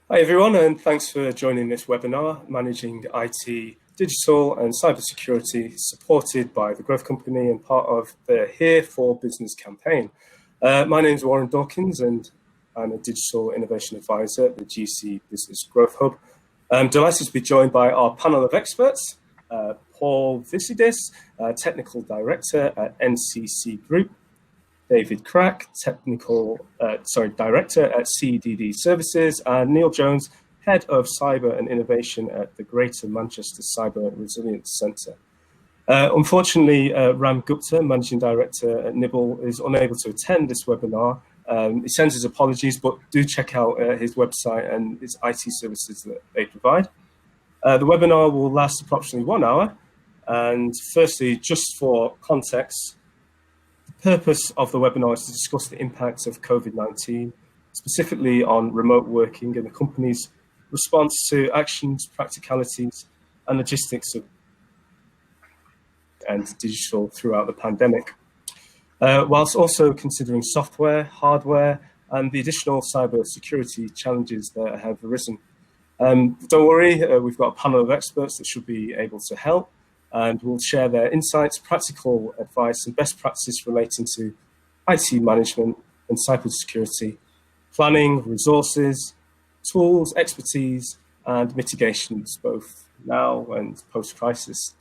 Hi everyone, and thanks for joining this webinar, Managing IT, Digital and Cybersecurity, supported by the Growth Company and part of the Here for Business campaign. My name is Warren Dawkins and I'm a Digital Innovation Advisor at the GC Business Growth Hub. I'm delighted to be joined by our panel of experts, Paul Visidis, Technical Director at NCC Group, David Crack, Director at CDD Services, and Neil Jones, Head of Cyber and Innovation at the Greater Manchester Cyber Resilience Centre. Unfortunately, Ram Gupta, Managing Director at Nibble, is unable to attend this webinar. He sends his apologies, but do check out his website and his IT services that they provide. The webinar will last approximately 1 hour. And firstly, just for context, the purpose of the webinar is to discuss the impacts of COVID-19, specifically on remote working and the company's response to actions, practicalities, and logistics of and digital throughout the pandemic, whilst also considering software, hardware, and the additional cyber security challenges that have arisen. Don't worry, we've got a panel of experts that should be able to help, and will share their insights, practical advice, and best practice relating to IT management and cybersecurity, planning, resources, tools, expertise, and mitigations, both now and post-crisis.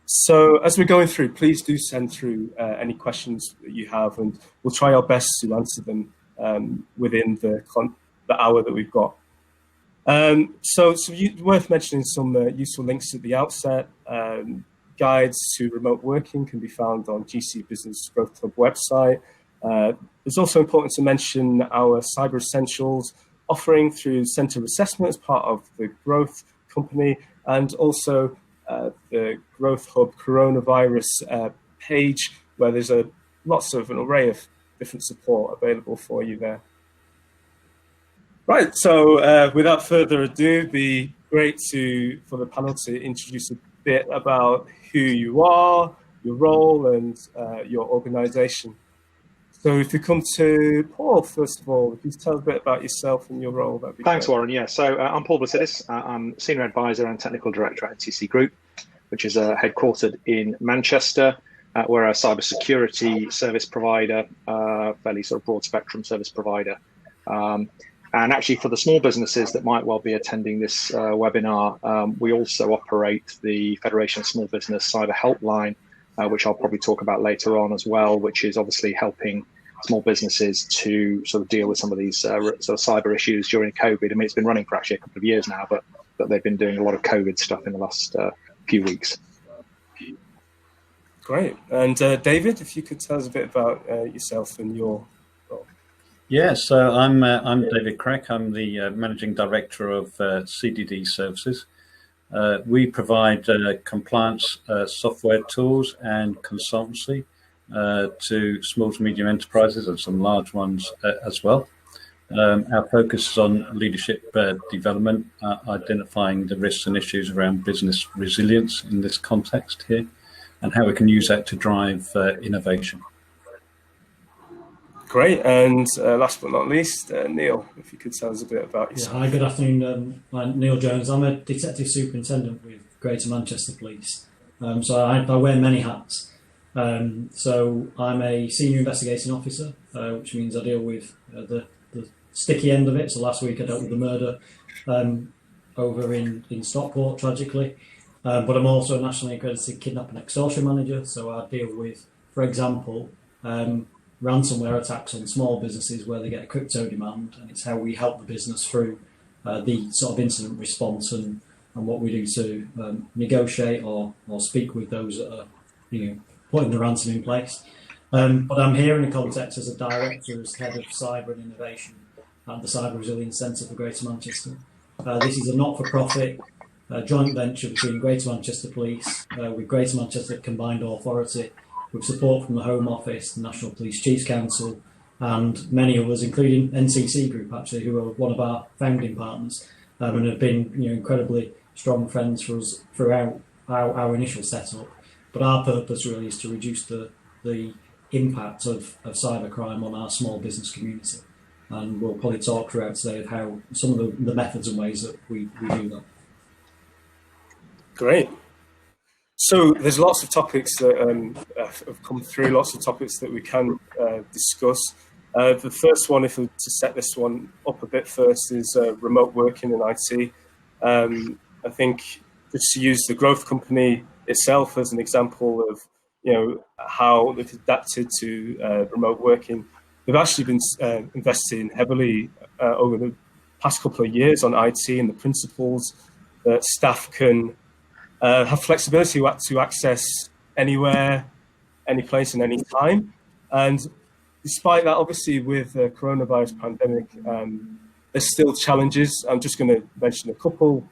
So as we're going through, please do send through any questions that you have, and we'll try our best to answer them within the hour that we've got. So worth mentioning some useful links at the outset. Guides to remote working can be found on GC Business Growth Hub website. It's also important to mention our Cyber Essentials offering through Centre of Assessment as part of the Growth Company, and also the Growth Hub coronavirus page, where there's lots of an array of different support available for you there. Right, so without further ado, it'd be great for the panel to introduce a bit about who you are, your role, and your organisation. So if you come to Paul, first of all, if you tell us a bit about yourself and your role, that'd be Thanks, great. Warren. Yeah, so I'm Paul Visidis. I'm Senior Advisor and Technical Director at NCC Group, which is headquartered in Manchester. We're a cybersecurity service provider, fairly sort of broad spectrum service provider. And actually, for the small businesses that might well be attending this webinar, we also operate the Federation of Small Business Cyber Helpline, which I'll probably talk about later on as well, which is obviously helping small businesses to sort of deal with some of these sort of cyber issues during COVID. I mean, it's been running for actually a couple of years now, but they've been doing a lot of COVID stuff in the last few weeks. Great. And David, if you could tell us a bit about yourself and your role. Yeah, so I'm David Crack. I'm the Managing Director of CDD Services. We provide compliance software tools and consultancy to small to medium enterprises and some large ones as well. Our focus is on leadership development, identifying the risks and issues around business resilience in this context here, and how we can use that to drive innovation. Great, and last but not least, Neil, if you could tell us a bit about yourself. Yeah, hi, good afternoon. I'm Neil Jones. I'm a Detective Superintendent with Greater Manchester Police. So I wear many hats. So I'm a Senior Investigating Officer, which means I deal with the sticky end of it. So last week I dealt with the murder over in Stockport, tragically. But I'm also a nationally accredited kidnap and extortion manager. So I deal with, for example, ransomware attacks on small businesses where they get a crypto demand, and it's how we help the business through the sort of incident response and what we do to negotiate or speak with those that are putting the ransom in place. But I'm here in the context as a director, as head of cyber and innovation at the Cyber Resilience Centre for Greater Manchester. This is a not-for-profit joint venture between Greater Manchester Police with Greater Manchester Combined Authority, with support from the Home Office, the National Police Chiefs Council, and many others, including NCC Group, actually, who are one of our founding partners, and have been incredibly strong friends for us throughout our initial setup. But our purpose really is to reduce the impact of cybercrime on our small business community. and we'll probably talk throughout today of how some of the methods and ways that we do that. Great. So there's lots of topics that have come through, lots of topics that we can discuss. The first one, to set this one up a bit first, is remote working in IT. I think just to use the growth company itself as an example of how they've adapted to remote working. They've actually been investing heavily over the past couple of years on IT and the principles that staff can have flexibility to access anywhere, any place, and any time. And despite that, obviously, with the coronavirus pandemic, there's still challenges. I'm just going to mention a couple.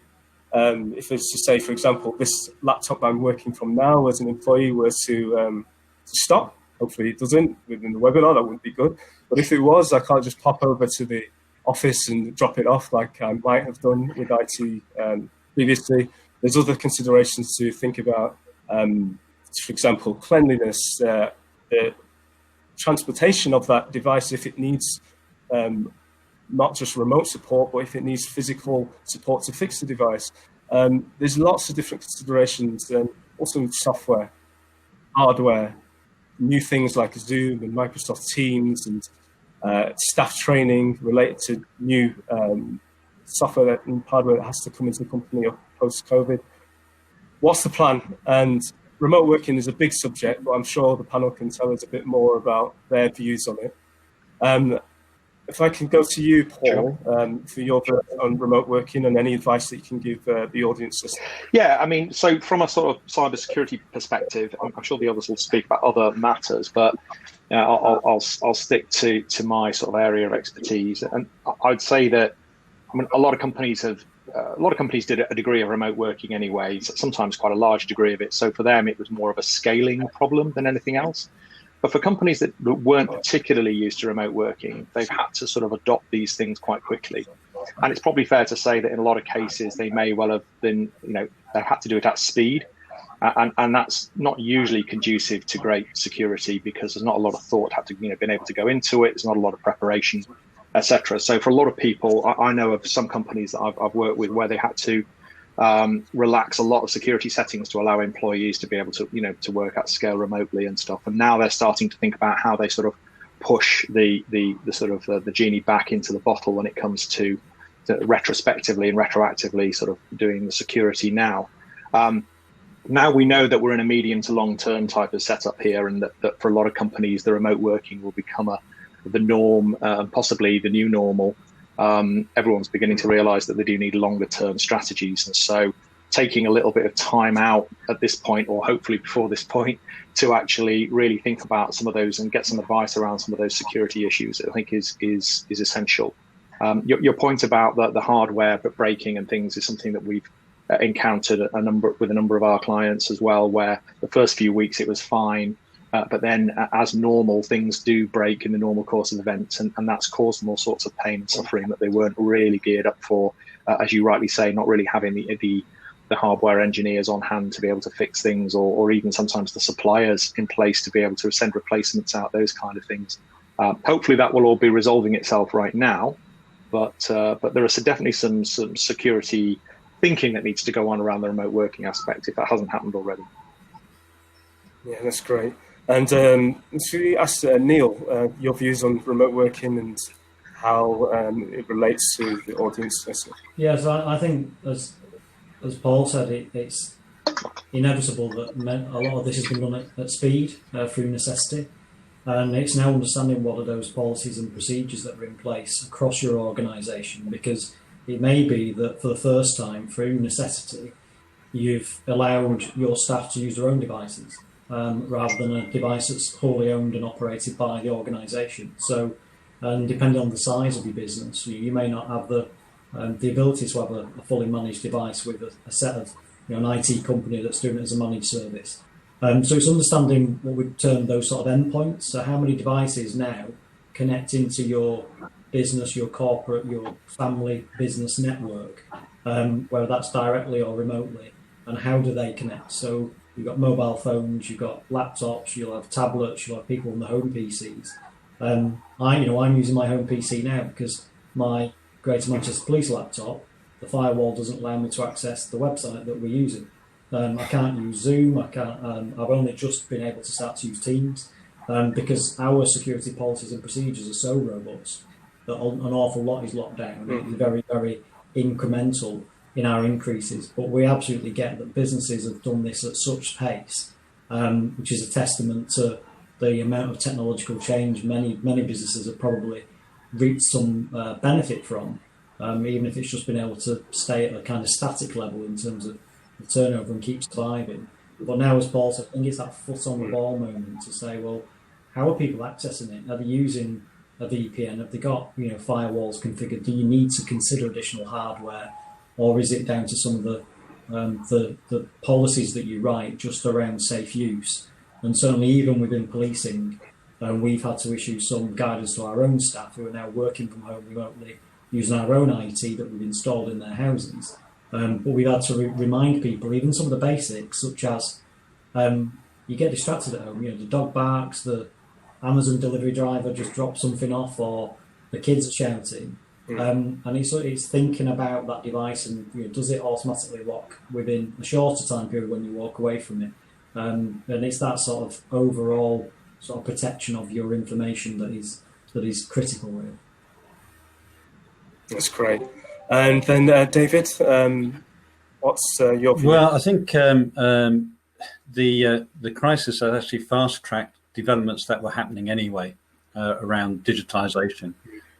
If it's to say, for example, this laptop I'm working from now as an employee were to stop, hopefully it doesn't within the webinar, that wouldn't be good. But if it was, I can't just pop over to the office and drop it off like I might have done with IT previously. There's other considerations to think about, for example, cleanliness, the transportation of that device if it needs not just remote support, but if it needs physical support to fix the device. There's lots of different considerations, also software, hardware, new things like Zoom and Microsoft Teams, and staff training related to new software and hardware that has to come into the company post-COVID. What's the plan? And remote working is a big subject, but I'm sure the panel can tell us a bit more about their views on it. If I can go to you, Paul, for your view on remote working and any advice that you can give the audience. Yeah, I mean, so from a sort of cybersecurity perspective, I'm sure the others will speak about other matters, but I'll stick to my sort of area of expertise. And I'd say that, I mean, a lot of companies did a degree of remote working anyway, sometimes quite a large degree of it. So for them, it was more of a scaling problem than anything else. But for companies that weren't particularly used to remote working, they've had to sort of adopt these things quite quickly. And it's probably fair to say that in a lot of cases, they may well have been, they had to do it at speed. And that's not usually conducive to great security because there's not a lot of thought had to, been able to go into it. There's not a lot of preparation, etc. So for a lot of people, I know of some companies that I've worked with where they had to relax a lot of security settings to allow employees to be able to, to work at scale remotely and stuff. And now they're starting to think about how they sort of push the sort of the genie back into the bottle when it comes to retrospectively and retroactively sort of doing the security now. Now we know that we're in a medium to long term type of setup here, and that for a lot of companies, the remote working will become the norm, possibly the new normal. Everyone's beginning to realize that they do need longer term strategies. And so taking a little bit of time out at this point, or hopefully before this point, to actually really think about some of those and get some advice around some of those security issues, I think is essential. Your point about the hardware but breaking and things is something that we've encountered with a number of our clients as well, where the first few weeks it was fine. But then as normal, things do break in the normal course of events, and that's caused them all sorts of pain and suffering that they weren't really geared up for. As you rightly say, not really having the hardware engineers on hand to be able to fix things, or even sometimes the suppliers in place to be able to send replacements out, those kind of things. Hopefully that will all be resolving itself right now, but there are definitely some security thinking that needs to go on around the remote working aspect if that hasn't happened already. Yeah, that's great. And should we ask Neil your views on remote working and how it relates to the audience? Yeah, so I think as Paul said, it's inevitable that a lot of this has been done at speed through necessity, and it's now understanding what are those policies and procedures that are in place across your organisation, because it may be that for the first time through necessity you've allowed your staff to use their own devices. Rather than a device that's wholly owned and operated by the organisation. So, depending on the size of your business, you may not have the ability to have a fully managed device with a set of an IT company that's doing it as a managed service. So it's understanding what we term those sort of endpoints. So how many devices now connect into your business, your corporate, your family business network, whether that's directly or remotely, and how do they connect? So you've got mobile phones, you've got laptops, you'll have tablets, you'll have people on the home PCs. I'm using my home PC now because my Greater Manchester Police laptop, the firewall doesn't allow me to access the website that we're using. I can't use Zoom. I can't. I've only just been able to start to use Teams because our security policies and procedures are so robust that an awful lot is locked down. It's very, very incremental in our increases, but we absolutely get that businesses have done this at such pace, which is a testament to the amount of technological change many businesses have probably reaped some benefit from, even if it's just been able to stay at a kind of static level in terms of the turnover and keep surviving. But now, as Paul said, I think it's that foot on the ball moment to say, well, how are people accessing it? Are they using a VPN? Have they got firewalls configured? Do you need to consider additional hardware, or is it down to some of the policies that you write just around safe use? And certainly, even within policing, we've had to issue some guidance to our own staff who are now working from home remotely, using our own IT that we've installed in their houses. But we've had to remind people, even some of the basics, such as you get distracted at home. The dog barks, the Amazon delivery driver just dropped something off, or the kids are shouting. And it's thinking about that device and does it automatically lock within a shorter time period when you walk away from it? And it's that sort of overall sort of protection of your information that is critical, really. That's great. And then David, what's your view? Well, I think the crisis has actually fast-tracked developments that were happening anyway around digitization.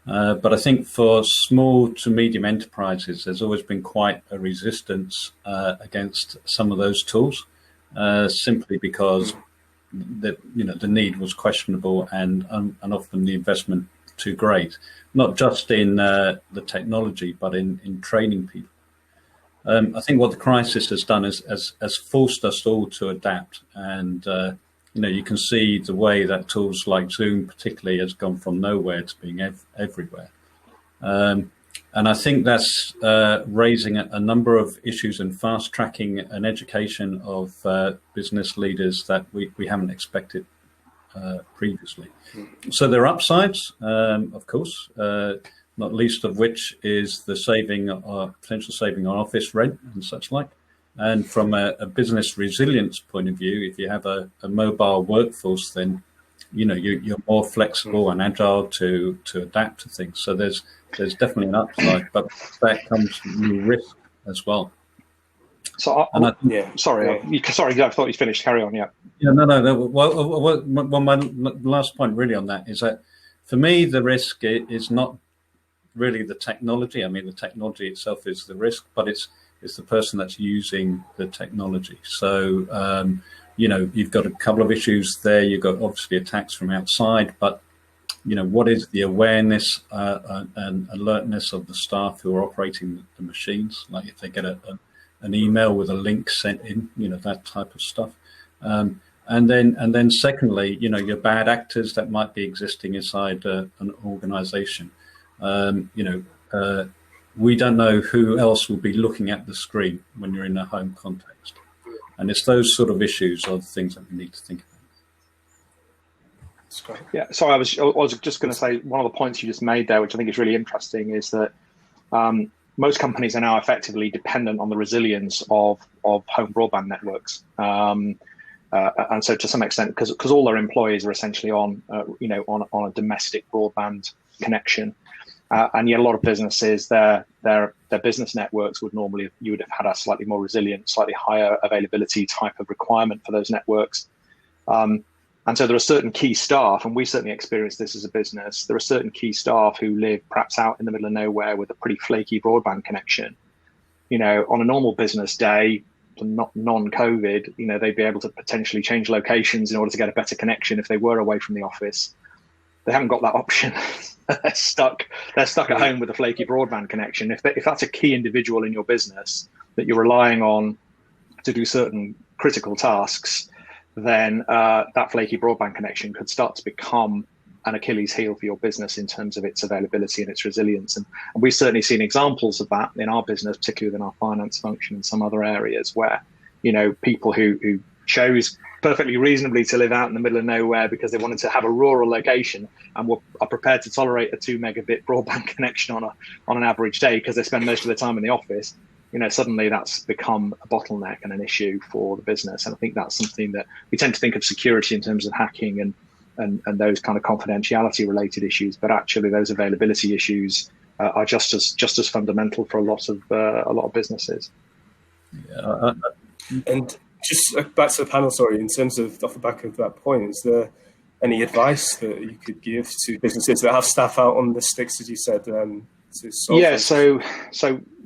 But I think for small to medium enterprises, there's always been quite a resistance against some of those tools, simply because the need was questionable and often the investment too great, not just in the technology, but in training people. I think what the crisis has done is has forced us all to adapt, and you can see the way that tools like Zoom particularly has gone from nowhere to being everywhere. And I think that's raising a number of issues and fast-tracking an education of business leaders that we haven't expected previously. So there are upsides, of course, not least of which is the potential saving on office rent and such like. And from a business resilience point of view, if you have a mobile workforce, then you're more flexible and agile to adapt to things. So there's definitely an upside, but that comes new risk as well. So sorry, I thought you finished. Carry on. Yeah. Yeah. No. Well, my last point really on that is that for me the risk is not really the technology. I mean, the technology itself is the risk, but it's the person that's using the technology. So you've got a couple of issues there. You've got obviously attacks from outside, but what is the awareness and alertness of the staff who are operating the machines? Like if they get an email with a link sent in, that type of stuff. And then secondly, your bad actors that might be existing inside an organization. We don't know who else will be looking at the screen when you're in a home context. And it's those sort of issues are the things that we need to think about. Yeah, so I was just going to say, one of the points you just made there, which I think is really interesting, is that most companies are now effectively dependent on the resilience of home broadband networks. And so to some extent, because all their employees are essentially on a domestic broadband connection. And yet a lot of businesses, their business networks you would have had a slightly more resilient, slightly higher availability type of requirement for those networks. And so there are certain key staff, and we certainly experienced this as a business, there are certain key staff who live perhaps out in the middle of nowhere with a pretty flaky broadband connection. On a normal business day, non-COVID, they'd be able to potentially change locations in order to get a better connection if they were away from the office. They haven't got that option. They're stuck at home with a flaky broadband connection. If that's a key individual in your business that you're relying on to do certain critical tasks, then that flaky broadband connection could start to become an Achilles heel for your business in terms of its availability and its resilience. And we've certainly seen examples of that in our business, particularly within our finance function and some other areas where, people who chose perfectly reasonably to live out in the middle of nowhere because they wanted to have a rural location and are prepared to tolerate a 2 megabit broadband connection on an average day because they spend most of their time in the office, suddenly that's become a bottleneck and an issue for the business. And I think that's something that we tend to think of security in terms of hacking and those kind of confidentiality related issues, but actually those availability issues are just as fundamental for a lot of businesses. Yeah, and just back to the panel, sorry, in terms of off the back of that point, is there any advice that you could give to businesses that have staff out on the sticks, as you said, to solve this? So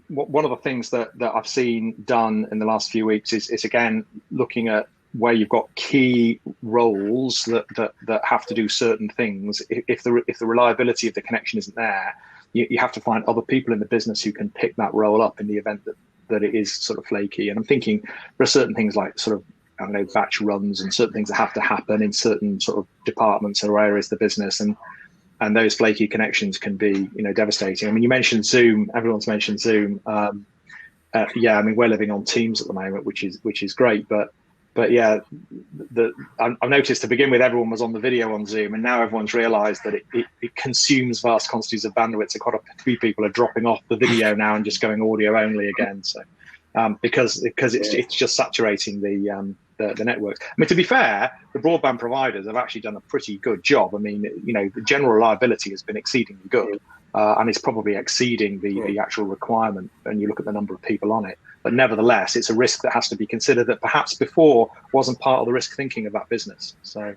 one of the things that I've seen done in the last few weeks is again looking at where you've got key roles that have to do certain things. If the reliability of the connection isn't there, you have to find other people in the business who can pick that role up in the event that it is sort of flaky. And I'm thinking there are certain things like sort of, I don't know, batch runs and certain things that have to happen in certain sort of departments or areas of the business. And those flaky connections can be, devastating. I mean, you mentioned Zoom. Everyone's mentioned Zoom. Yeah, I mean, we're living on Teams at the moment, which is great. But yeah, I've noticed to begin with, everyone was on the video on Zoom, and now everyone's realised that it consumes vast quantities of bandwidth. So quite a few people are dropping off the video now and just going audio only again. So because it's just saturating the networks. I mean, to be fair, the broadband providers have actually done a pretty good job. I mean, the general reliability has been exceedingly good, and it's probably exceeding the actual requirement when you look at the number of people on it. But nevertheless, it's a risk that has to be considered that perhaps before wasn't part of the risk thinking of that business. So,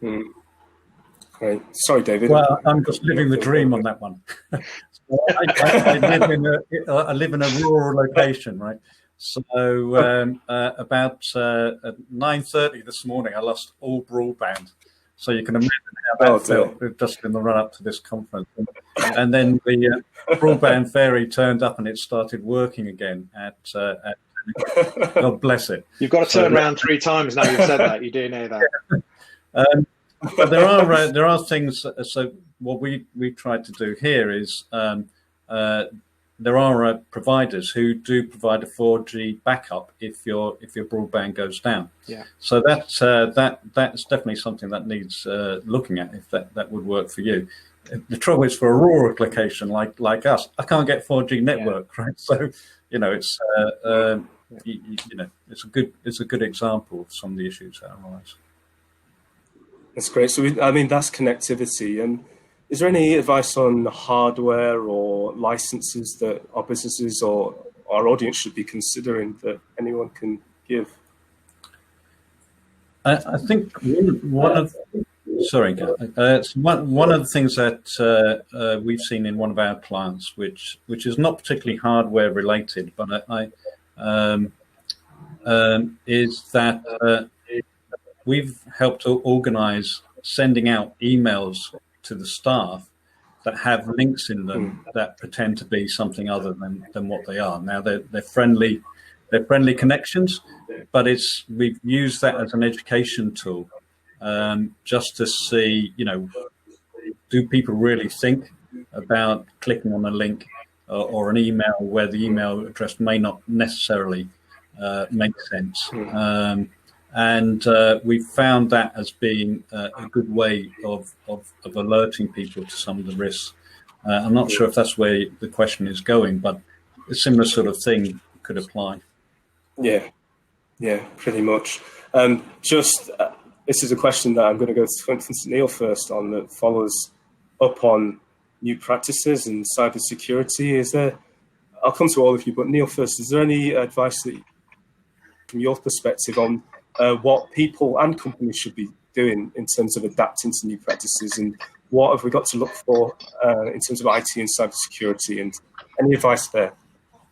Great. Sorry, David. Well, I'm just living the dream on that one. I live in a rural location, right? So about 9:30 this morning, I lost all broadband. So you can imagine how that felt just in the run up to this conference. And then the broadband fairy turned up and it started working again at God bless it. You've got to turn around 3 times now you've said that. You do know that. But there are things. So what we tried to do here is there are providers who do provide a 4G backup if your broadband goes down. Yeah. So that's definitely something that needs looking at if that would work for you. The trouble is for a rural location like us, I can't get 4G network, right? So it's it's a good example of some of the issues that arise. That's great. So that's connectivity. Is there any advice on hardware or licenses that our businesses or our audience should be considering that anyone can give? I think one of the things that we've seen in one of our clients, which is not particularly hardware related, but is that we've helped to organise sending out emails to the staff that have links in them that pretend to be something other than what they are. Now they're friendly connections, but we've used that as an education tool, just to see, do people really think about clicking on a link or an email where the email address may not necessarily make sense. And we found that as being a good way of alerting people to some of the risks. I'm not sure if that's where the question is going, but a similar sort of thing could apply. Yeah, pretty much. This is a question that I'm going to go to Neil first on, that follows up on new practices and cybersecurity. I'll come to all of you, but Neil first, is there any advice that, from your perspective, on what people and companies should be doing in terms of adapting to new practices, and what have we got to look for in terms of IT and cybersecurity, and any advice there?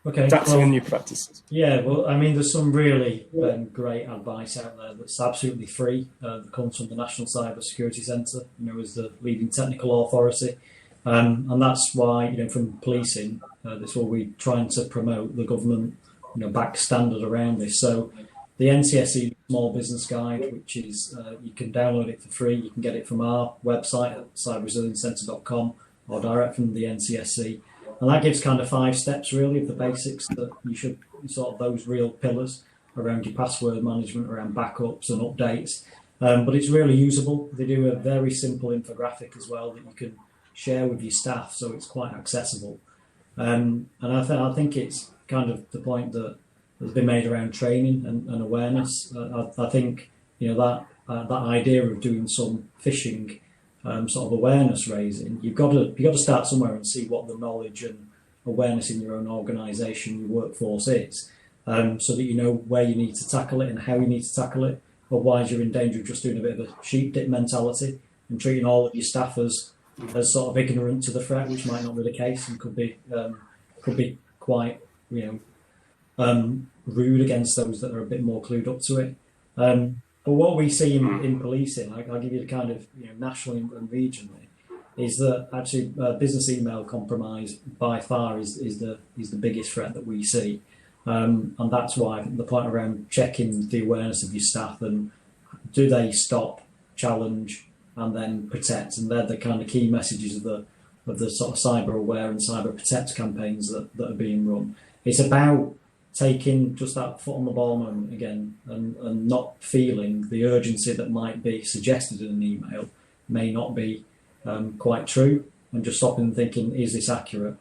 Okay, adapting new practices. Yeah, well, I mean, there's some really great advice out there that's absolutely free. That comes from the National Cyber Security Centre, as the leading technical authority, and that's why, from policing, that's what we're trying to promote, the government, back standard around this. So the NCSE Small Business Guide, which is, you can download it for free. You can get it from our website at cyberresiliencecentre.com or direct from the NCSE. And that gives kind of 5 steps, really, of the basics that you should, sort of those real pillars around your password management, around backups and updates. But it's really usable. They do a very simple infographic as well that you can share with your staff, so it's quite accessible. And I think it's kind of the point that has been made around training and awareness. I think that idea of doing some phishing sort of awareness raising, you've got to start somewhere and see what the knowledge and awareness in your own organisation, your workforce is, so that you know where you need to tackle it and how you need to tackle it. Otherwise, you're in danger of just doing a bit of a sheep dip mentality and treating all of your staff as sort of ignorant to the threat, which might not be the case and could be quite rude against those that are a bit more clued up to it. But what we see in policing, I'll give you the kind of nationally and regionally, is that actually business email compromise by far is the biggest threat that we see. And that's why the point around checking the awareness of your staff and do they stop, challenge, and then protect, and they're the kind of key messages of the sort of cyber aware and cyber protect campaigns that are being run. It's about taking just that foot on the ball moment again and not feeling the urgency that might be suggested in an email may not be quite true, and just stopping and thinking, is this accurate?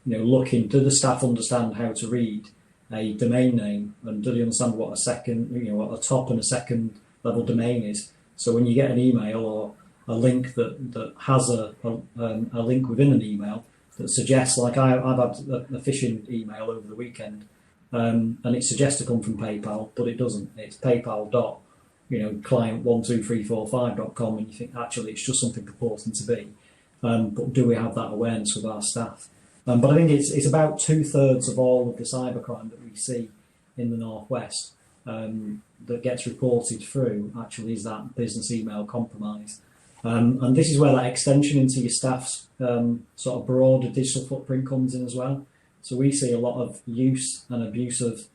Looking, do the staff understand how to read a domain name, and do they understand what what a top and a second level domain is? So when you get an email or a link that has a link within an email that suggests, like I've had a phishing email over the weekend, and it suggests to come from PayPal, but it doesn't. It's PayPal.client12345.com, and you think actually it's just something purporting to be. But do we have that awareness with our staff? But I think it's about 2/3 of all of the cybercrime that we see in the Northwest that gets reported through actually is that business email compromise. And this is where that extension into your staff's sort of broader digital footprint comes in as well. So we see a lot of use and abuse of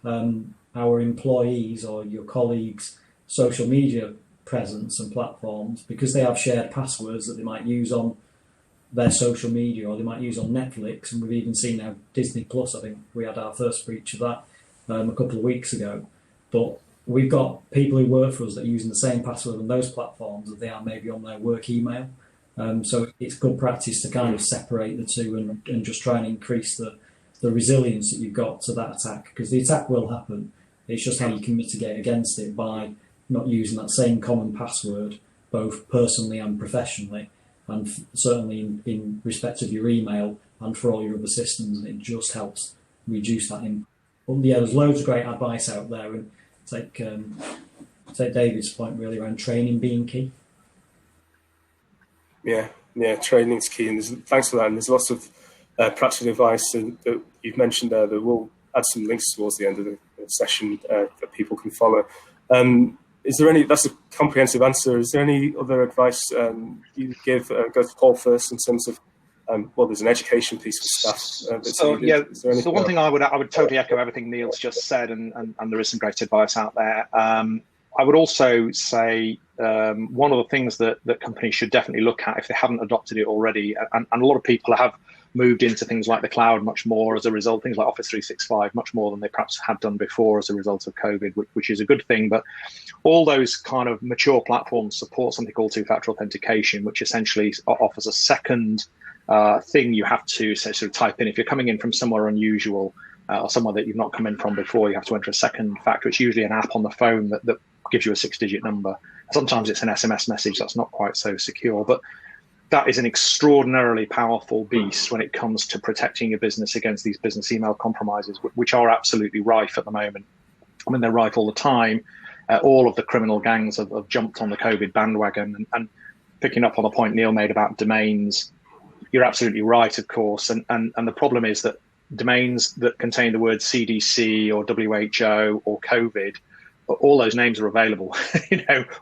our employees or your colleagues' social media presence and platforms because they have shared passwords that they might use on their social media or they might use on Netflix. And we've even seen now Disney Plus, I think we had our first breach of that a couple of weeks ago. But we've got people who work for us that are using the same password on those platforms that they are maybe on their work email. So it's good practice to kind of separate the two and just try and increase the resilience that you've got to that attack, because the attack will happen. It's just how you can mitigate against it by not using that same common password, both personally and professionally, and certainly in respect of your email and for all your other systems. And it just helps reduce that impact. But yeah, there's loads of great advice out there, and take David's point really around training being key. Yeah, training's key, and thanks for that. And there's lots of practical advice that you've mentioned there that we'll add some links towards the end of the session that people can follow. Is there any? That's a comprehensive answer. Is there any other advice you give? Go to Paul first in terms of. There's an education piece for staff. So one thing I would totally echo everything Neil's just said, and there is some great advice out there. I would also say one of the things that companies should definitely look at if they haven't adopted it already, and a lot of people have moved into things like the cloud much more as a result, things like Office 365 much more than they perhaps had done before as a result of COVID, which is a good thing. But all those kind of mature platforms support something called two-factor authentication, which essentially offers a second thing you have to sort of type in. If you're coming in from somewhere unusual or somewhere that you've not come in from before, you have to enter a second factor. It's usually an app on the phone that gives you a 6-digit number. Sometimes it's an SMS message that's not quite so secure, but that is an extraordinarily powerful beast when it comes to protecting your business against these business email compromises, which are absolutely rife at the moment. I mean, they're rife all the time. All of the criminal gangs have jumped on the COVID bandwagon. And picking up on the point Neil made about domains, you're absolutely right, of course. And the problem is that domains that contain the word CDC or WHO or COVID, all those names are available,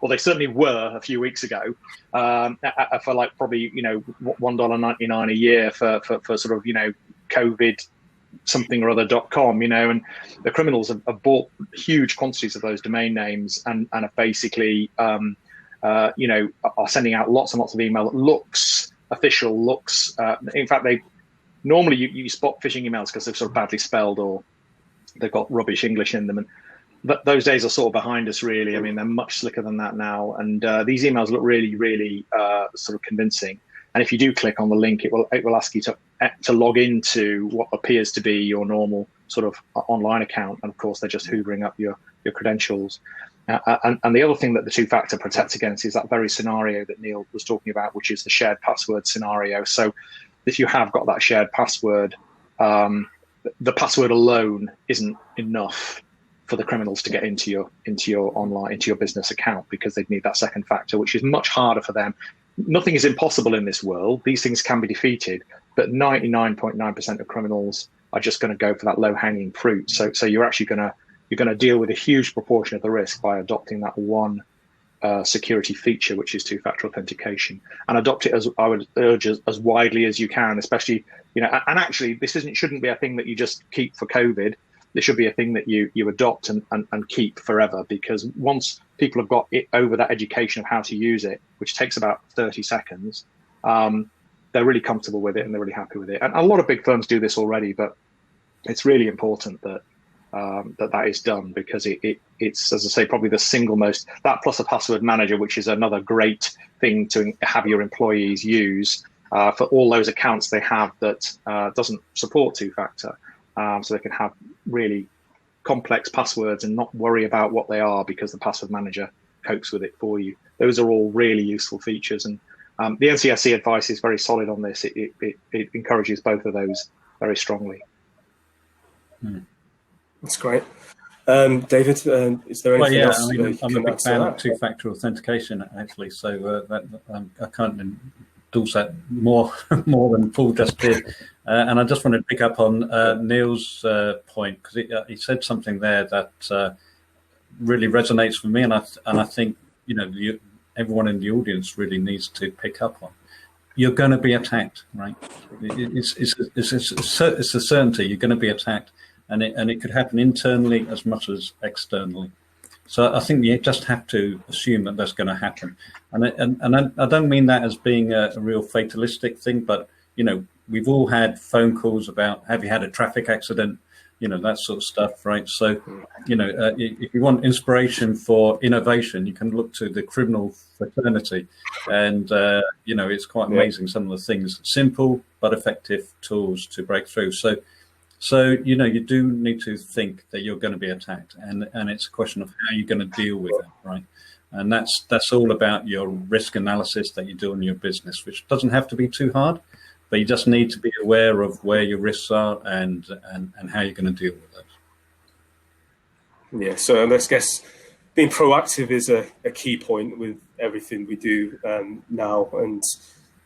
or they certainly were a few weeks ago, for like probably, $1.99 a year for sort of, COVID something or other.com, and the criminals have bought huge quantities of those domain names and have basically, are sending out lots and lots of email that looks official, in fact, you spot phishing emails because they're sort of badly spelled or they've got rubbish English in them. And those days are sort of behind us, really. I mean, they're much slicker than that now. And these emails look really, really sort of convincing. And if you do click on the link, it will ask you to log into what appears to be your normal sort of online account. And of course, they're just hoovering up your credentials. And the other thing that the two-factor protects against is that very scenario that Neil was talking about, which is the shared password scenario. So if you have got that shared password, the password alone isn't enough for the criminals to get into your business account, because they'd need that second factor, which is much harder for them. Nothing is impossible in this world. These things can be defeated, but 99.9% of criminals are just going to go for that low-hanging fruit. So you're actually going to deal with a huge proportion of the risk by adopting that one security feature, which is two-factor authentication, and adopt it, as I would urge, as widely as you can, especially, and actually this shouldn't be a thing that you just keep for COVID. This should be a thing that you adopt and keep forever, because once people have got it over that education of how to use it, which takes about 30 seconds, they're really comfortable with it and they're really happy with it. And a lot of big firms do this already, but it's really important that that is done, because it's, as I say, probably the single most, that plus a password manager, which is another great thing to have your employees use for all those accounts they have that doesn't support two-factor. So they can have really complex passwords and not worry about what they are, because the password manager copes with it for you. Those are all really useful features. And the NCSC advice is very solid on this. It encourages both of those very strongly. That's great. David, is there anything else? I mean, I'm a big fan of two-factor authentication, actually. So I can't endorse that more than Paul just did. And I just want to pick up on Neil's point, because he said something there that really resonates with me, and I think everyone in the audience really needs to pick up on. You're going to be attacked, right? It's a certainty you're going to be attacked, and it could happen internally as much as externally. So I think you just have to assume that that's going to happen, and I don't mean that as being a real fatalistic thing, but we've all had phone calls about, have you had a traffic accident, that sort of stuff, right? So, if you want inspiration for innovation, you can look to the criminal fraternity, and it's quite amazing some of the things, simple but effective tools to break through. So you do need to think that you're going to be attacked, and it's a question of how you're going to deal with it, right? And that's all about your risk analysis that you do in your business, which doesn't have to be too hard, but you just need to be aware of where your risks are and how you're going to deal with those. Yeah, so I guess being proactive is a key point with everything we do now. And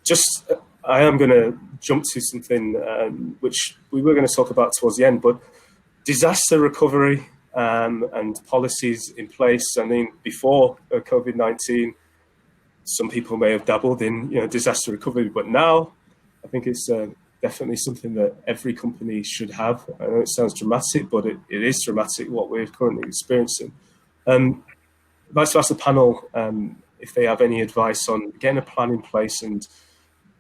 just I am going to jump to something which we were going to talk about towards the end, but disaster recovery and policies in place. I mean, before COVID-19, some people may have dabbled in disaster recovery, but now I think it's definitely something that every company should have. I know it sounds dramatic, but it is dramatic what we're currently experiencing. I'd like to ask the panel if they have any advice on getting a plan in place. And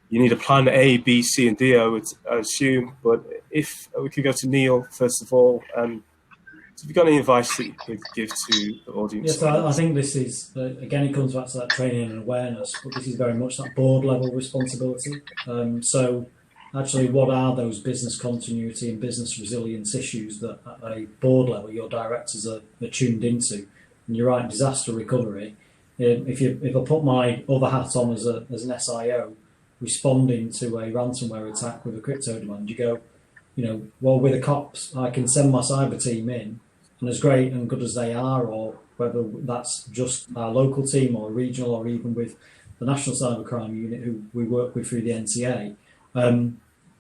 you need a plan A, B, C, and D, I assume. But if we could go to Neil, first of all, have you got any advice that you could give to the audience? Yes, I think this is, again, it comes back to that training and awareness, but this is very much that board level responsibility. So actually, what are those business continuity and business resilience issues that at a board level your directors are tuned into? And you're right, disaster recovery. If I put my other hat on as an SIO, responding to a ransomware attack with a crypto demand, you go, well, with the cops, I can send my cyber team in, and as great and good as they are, or whether that's just our local team or regional, or even with the National Cybercrime Unit who we work with through the NCA,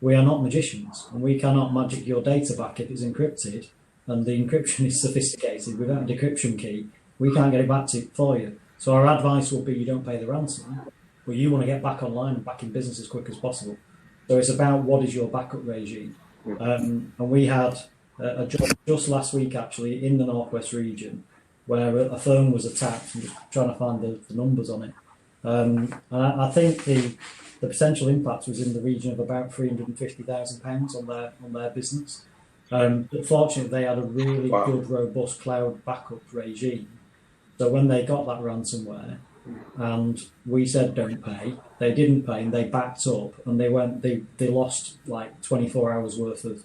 we are not magicians, and we cannot magic your data back if it's encrypted, and the encryption is sophisticated. Without a decryption key, we can't get it back for you. So our advice will be you don't pay the ransom, but you want to get back online and back in business as quick as possible. So it's about what is your backup regime. And we had a job just last week, actually, in the Northwest region, where a firm was attacked. I'm just trying to find the numbers on it. And I think the potential impact was in the region of about £350,000 on their business. But fortunately, they had a really Wow. good, robust cloud backup regime. So when they got that ransomware, and we said don't pay, they didn't pay, and they backed up, and they lost like 24 hours worth of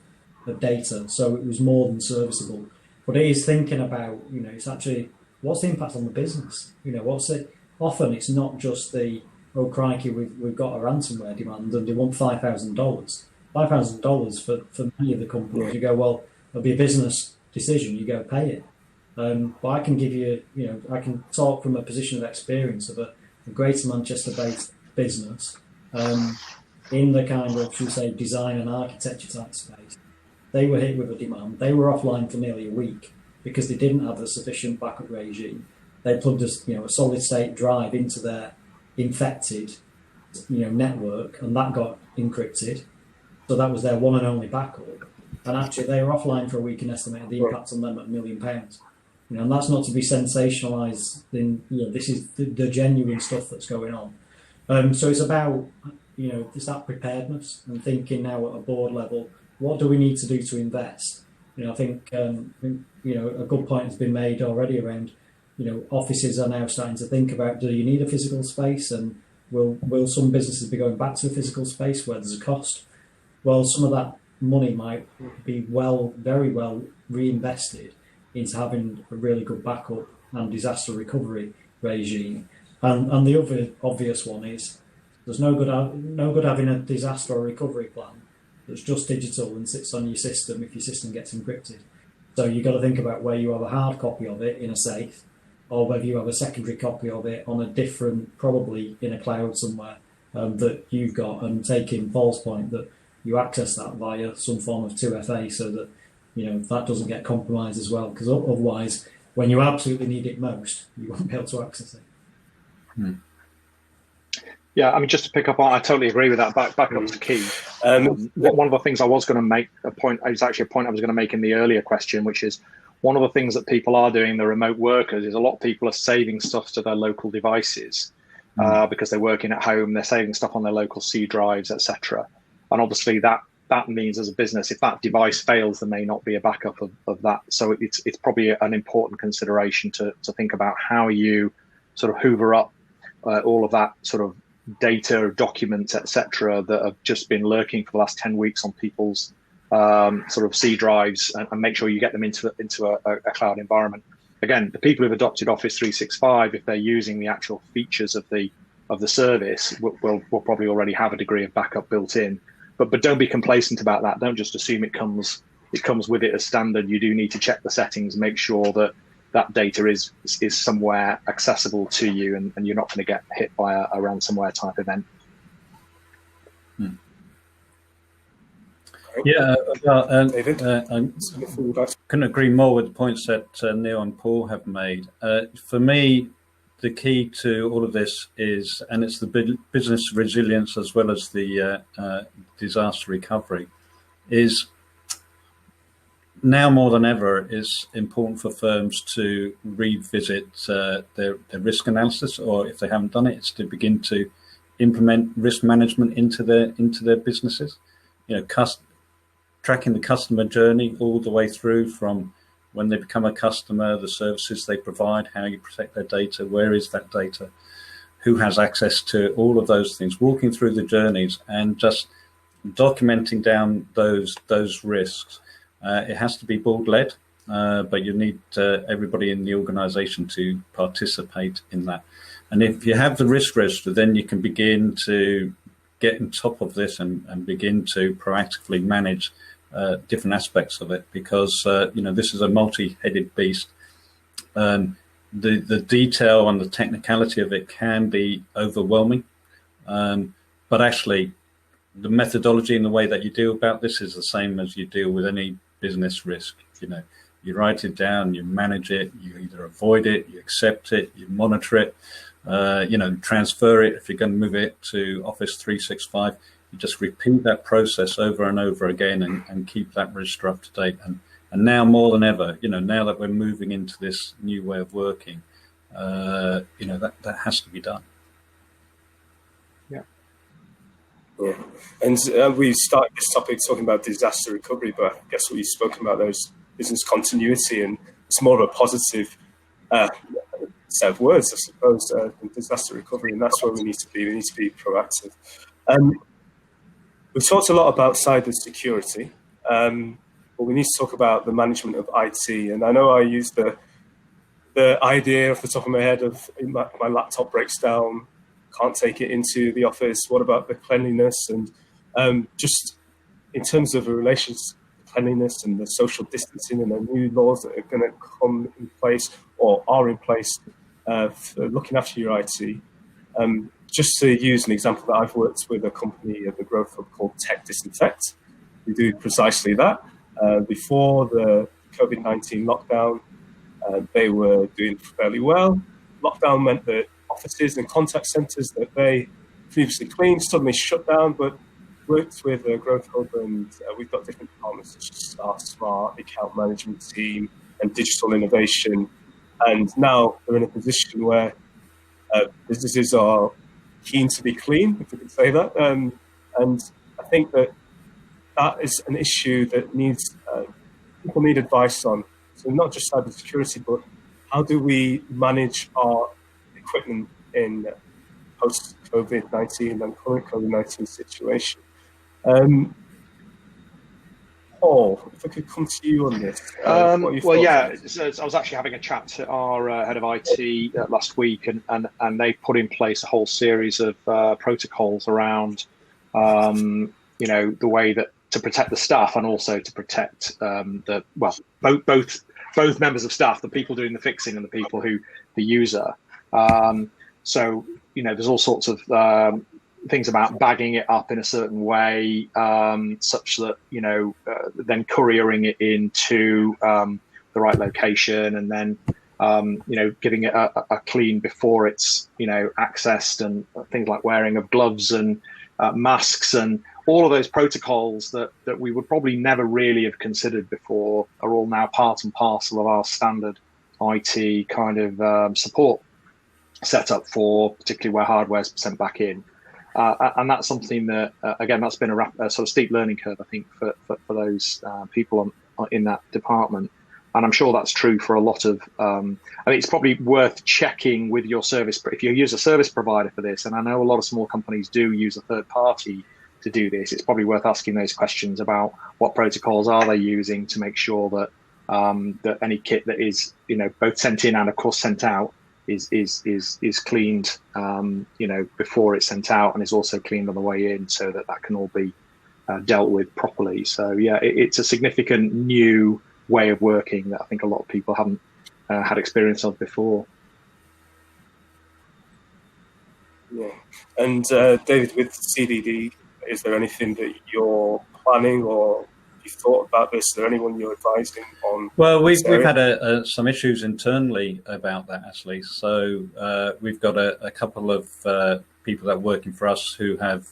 data. So it was more than serviceable. But it is thinking about, it's actually what's the impact on the business. What's it? Often it's not just the, oh crikey, we've got a ransomware demand and they want $5,000. $5,000 for many of the companies. You go, well, it'll be a business decision. You go pay it. But I can give you, I can talk from a position of experience of a Greater Manchester-based business in the kind of, should we say, design and architecture type space. They were hit with a demand. They were offline for nearly a week because they didn't have a sufficient backup regime. They plugged a solid-state drive into their infected, network, and that got encrypted. So that was their one and only backup. And actually, they were offline for a week and estimated the impact on them at £1 million. And that's not to be sensationalised. This is the genuine stuff that's going on. So it's about, it's that preparedness and thinking now at a board level, what do we need to do to invest? I think, a good point has been made already around, offices are now starting to think about, do you need a physical space? And will some businesses be going back to a physical space where there's a cost? Well, some of that money might be very well reinvested into having a really good backup and disaster recovery regime. And the other obvious one is there's no good having a disaster or recovery plan that's just digital and sits on your system if your system gets encrypted. So you've got to think about where you have a hard copy of it in a safe, or whether you have a secondary copy of it on a different, probably in a cloud somewhere that you've got, and taking Paul's point that you access that via some form of 2FA so that that doesn't get compromised as well, because otherwise, when you absolutely need it most, you won't be able to access it. Yeah, I mean, just to pick up on, I totally agree with that. Backup's the key. One of the things I was going to make a point, it was actually a point I was going to make in the earlier question, which is one of the things that people are doing, the remote workers, is a lot of people are saving stuff to their local devices because they're working at home, they're saving stuff on their local C drives, etc. And obviously that means as a business, if that device fails, there may not be a backup of that. So it's probably an important consideration to think about how you sort of hoover up all of that sort of data, documents, etc., that have just been lurking for the last 10 weeks on people's sort of C drives, and make sure you get them into a cloud environment. Again, the people who've adopted Office 365, if they're using the actual features of the service, will probably already have a degree of backup built in. But don't be complacent about that. Don't just assume it comes with it as standard. You do need to check the settings, make sure that data is somewhere accessible to you, and you're not going to get hit by a ransomware type event. Yeah, well, David? I couldn't agree more with the points that Neil and Paul have made. For me, the key to all of this is, and it's the business resilience as well as the disaster recovery, is now more than ever is important for firms to revisit their risk analysis, or if they haven't done it, it's to begin to implement risk management into their businesses. Tracking the customer journey all the way through from when they become a customer, the services they provide, how you protect their data, where is that data, who has access to all of those things, walking through the journeys and just documenting down those risks. It has to be board-led, but you need everybody in the organization to participate in that. And if you have the risk register, then you can begin to get on top of this and begin to proactively manage different aspects of it, because this is a multi-headed beast. The detail and the technicality of it can be overwhelming, but actually the methodology and the way that you deal about this is the same as you deal with any business risk. You write it down, you manage it, you either avoid it, you accept it, you monitor it, transfer it. If you're going to move it to Office 365, you just repeat that process over and over again and keep that register up to date. And now more than ever, now that we're moving into this new way of working, that has to be done. Yeah. Yeah, and we started this topic talking about disaster recovery, but I guess what you've spoken about there is business continuity, and it's more of a positive set of words, I suppose, than disaster recovery, and that's where we need to be. We need to be proactive. We've talked a lot about cyber security, but we need to talk about the management of IT. And I know I used the idea off the top of my head of my laptop breaks down, can't take it into the office. What about the cleanliness? And just in terms of the relations, cleanliness and the social distancing and the new laws that are going to come in place or are in place for looking after your IT. Just to use an example that I've worked with a company of the growth hub called Tech Disinfect. We do precisely that. Before the COVID-19 lockdown, they were doing fairly well. Lockdown meant that offices and contact centres that they previously cleaned suddenly shut down, but worked with a growth hub, and we've got different departments such as our smart account management team and digital innovation. And now they're in a position where businesses are keen to be clean, if we could say that. And I think that is an issue that needs people need advice on. So not just cybersecurity, but how do we manage our equipment in post-COVID-19 and current COVID-19 situation? Paul, if I could come to you on this. Well, yeah, so I was actually having a chat to our head of IT last week, and they put in place a whole series of protocols around, the way that to protect the staff and also to protect both members of staff, the people doing the fixing and the people the user. So there's all sorts of things about bagging it up in a certain way, such that then couriering it into the right location, and then giving it a clean before it's accessed, and things like wearing of gloves and masks, and all of those protocols that we would probably never really have considered before are all now part and parcel of our standard IT kind of support setup for particularly where hardware is sent back in. And that's something that, again, that's been a sort of steep learning curve, I think, for those people in that department. And I'm sure that's true for a lot of, I think it's probably worth checking with your service. If you use a service provider for this, and I know a lot of small companies do use a third party to do this, it's probably worth asking those questions about what protocols are they using to make sure that that any kit that is, both sent in and of course sent out is cleaned, before it's sent out, and is also cleaned on the way in, so that can all be dealt with properly. So yeah, it's a significant new way of working that I think a lot of people haven't had experience of before. Yeah, and David, with CDD, is there anything that you're planning or you thought about this? Is there anyone you're advising on? Well, we've had some issues internally about that, actually. So we've got a couple of people that are working for us who have,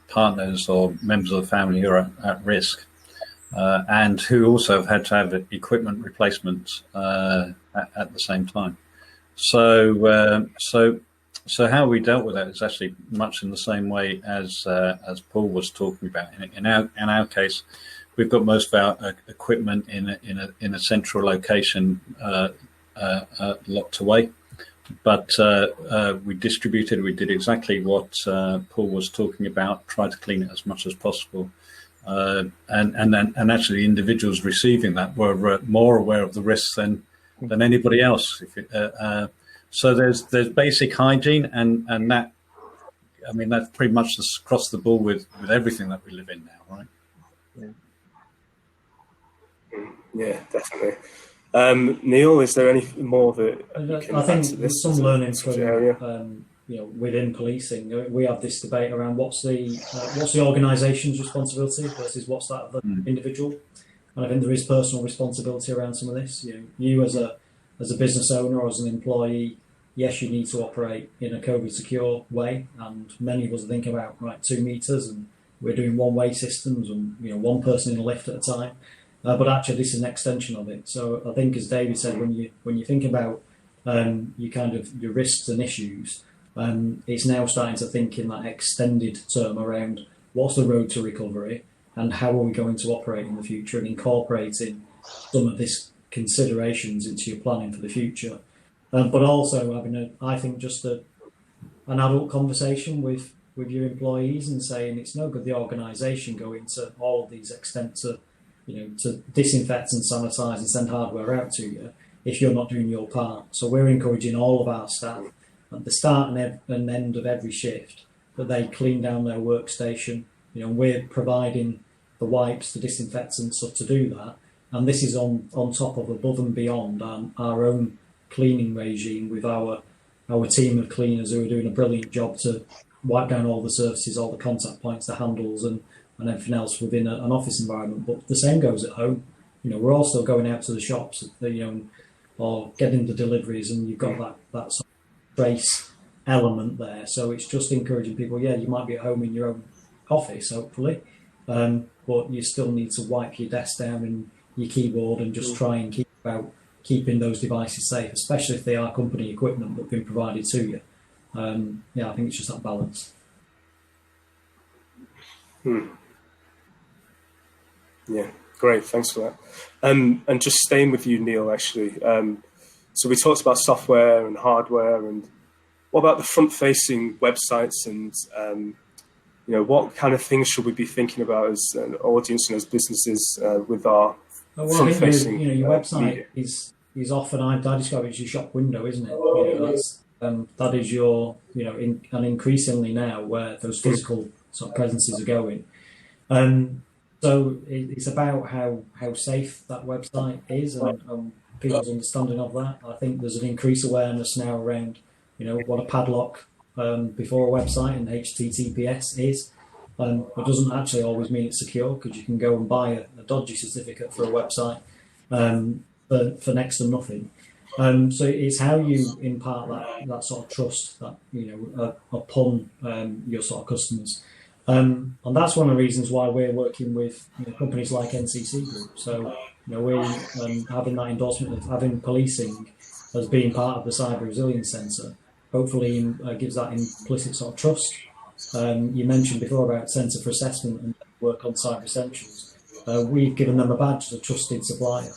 partners or members of the family who are at risk, and who also have had to have equipment replacements at the same time. So how we dealt with that is actually much in the same way as Paul was talking about. In our case, we've got most of our equipment in a central location, locked away. But we did exactly what Paul was talking about, tried to clean it as much as possible. And actually the individuals receiving that were more aware of the risks than anybody else. So there's basic hygiene, and that, I mean, that's pretty much across the board with everything that we live in now, right? Yeah, definitely. Neil, is there any more that you can add to this? There's some learning from within policing. We have this debate around what's the organisation's responsibility versus what's that of the individual, and I think there is personal responsibility around some of this. You as a business owner or as an employee, yes, you need to operate in a COVID secure way, and many of us are thinking about 2 meters, and we're doing one-way systems, and one person in a lift at a time. But actually, this is an extension of it. So I think, as David said, when you think about your risks and issues, It's now starting to think in that extended term around what's the road to recovery and how are we going to operate in the future, and incorporating some of these considerations into your planning for the future. But also having, I think, just an adult conversation with your employees and saying it's no good the organisation going to all of these extent to, to disinfect and sanitise and send hardware out to you if you're not doing your part. So we're encouraging all of our staff at the start and end of every shift that they clean down their workstation. We're providing the wipes, the disinfectants, stuff to do that. And this is on top of, above and beyond our own cleaning regime with our team of cleaners who are doing a brilliant job to wipe down all the surfaces, all the contact points, the handles and everything else within an office environment. But the same goes at home. We're also going out to the shops, or getting the deliveries, and you've got that sort of trace element there. So it's just encouraging people, you might be at home in your own office, hopefully, but you still need to wipe your desk down and your keyboard and just try and keep about keeping those devices safe, especially if they are company equipment that have been provided to you. I think it's just that balance. Yeah, great. Thanks for that. And just staying with you, Neil, actually. So we talked about software and hardware, and what about the front-facing websites and, what kind of things should we be thinking about as an audience and as businesses with our front-facing your website is often, I describe it as your shop window, isn't it? That is your, and increasingly now where those physical sort of presences are going. So it's about how safe that website is and people's understanding of that. I think there's an increased awareness now around, what a padlock before a website and HTTPS is. It doesn't actually always mean it's secure, because you can go and buy a dodgy certificate for a website for next to nothing. So it's how you impart that sort of trust that upon your sort of customers, and that's one of the reasons why we're working with companies like NCC Group. So we're having that endorsement of having policing as being part of the Cyber Resilience Centre. Hopefully, gives that implicit sort of trust. You mentioned before about Centre for Assessment and work on Cyber Essentials. We've given them a badge as a trusted supplier.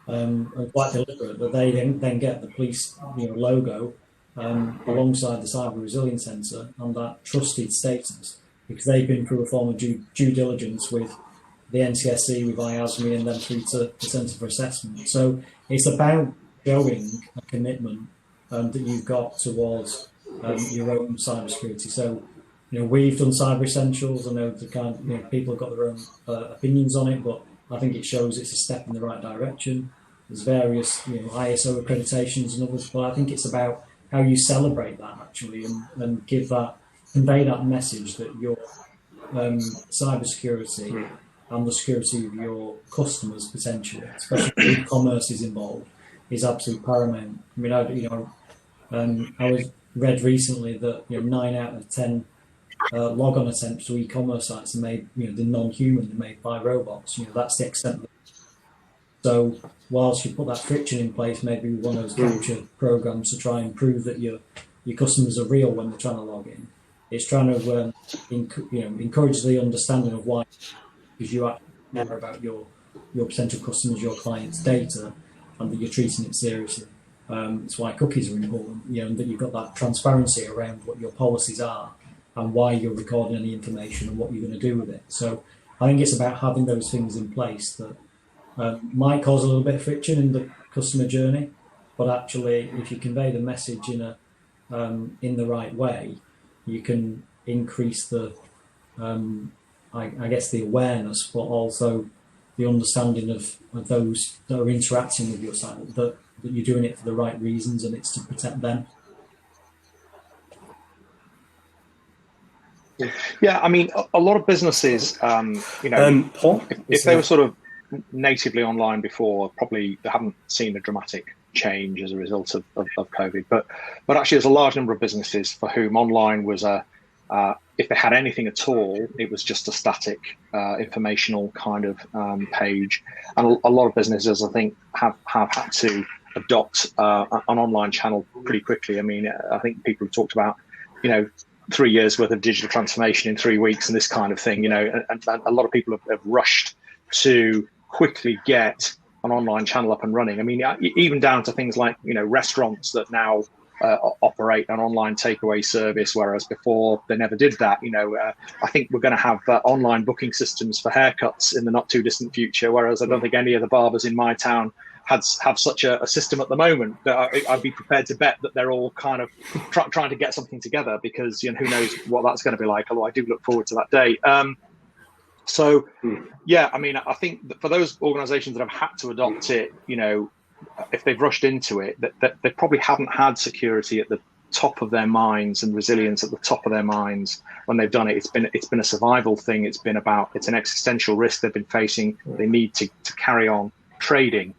And quite deliberate that they then get the police logo alongside the Cyber Resilience Centre and that trusted status, because they've been through a form of due diligence with the NCSC, with IASME, and then through to the Centre for Assessment. So it's about showing a commitment that you've got towards your own cybersecurity. So we've done Cyber Essentials. I know the people have got their own opinions on it, but I think it shows it's a step in the right direction. There's various ISO accreditations and others, but I think it's about how you celebrate that actually and convey that message that your cybersecurity and the security of your customers potentially, especially if e-commerce is involved, is absolutely paramount. I mean, I was read recently that 9 out of 10 log-on attempts to e-commerce sites are made, they're non-human, they're made by robots. That's the extent. So whilst you put that friction in place, maybe with one of those capture programs to try and prove that your customers are real when they're trying to log in, it's trying to encourage the understanding of why, because you actually care about your potential customers, your clients' data, and that you're treating it seriously. It's why cookies are important, and that you've got that transparency around what your policies are and why you're recording any information and what you're going to do with it. So I think it's about having those things in place that might cause a little bit of friction in the customer journey, but actually, if you convey the message in the right way, you can increase the, I guess, the awareness, but also the understanding of those that are interacting with your site, that you're doing it for the right reasons and it's to protect them. Yeah, I mean, a lot of businesses, Paul, if they were sort of natively online before, probably they haven't seen a dramatic change as a result of COVID. But actually, there's a large number of businesses for whom online was if they had anything at all, it was just a static informational kind of page. And a lot of businesses, I think, have had to adopt an online channel pretty quickly. I mean, I think people have talked about 3 years worth of digital transformation in 3 weeks and this kind of thing, and a lot of people have rushed to quickly get an online channel up and running. I mean, even down to things like, restaurants that now operate an online takeaway service, whereas before they never did that. I think we're going to have online booking systems for haircuts in the not too distant future, whereas I don't think any of the barbers in my town have such a system at the moment. I'd be prepared to bet that they're all kind of trying to get something together, because who knows what that's going to be like, although I do look forward to that day. Yeah, I mean, I think that for those organizations that have had to adopt it, if they've rushed into it, that they probably haven't had security at the top of their minds and resilience at the top of their minds when they've done it. It's been a survival thing. It's an existential risk they've been facing. They need to carry on trading.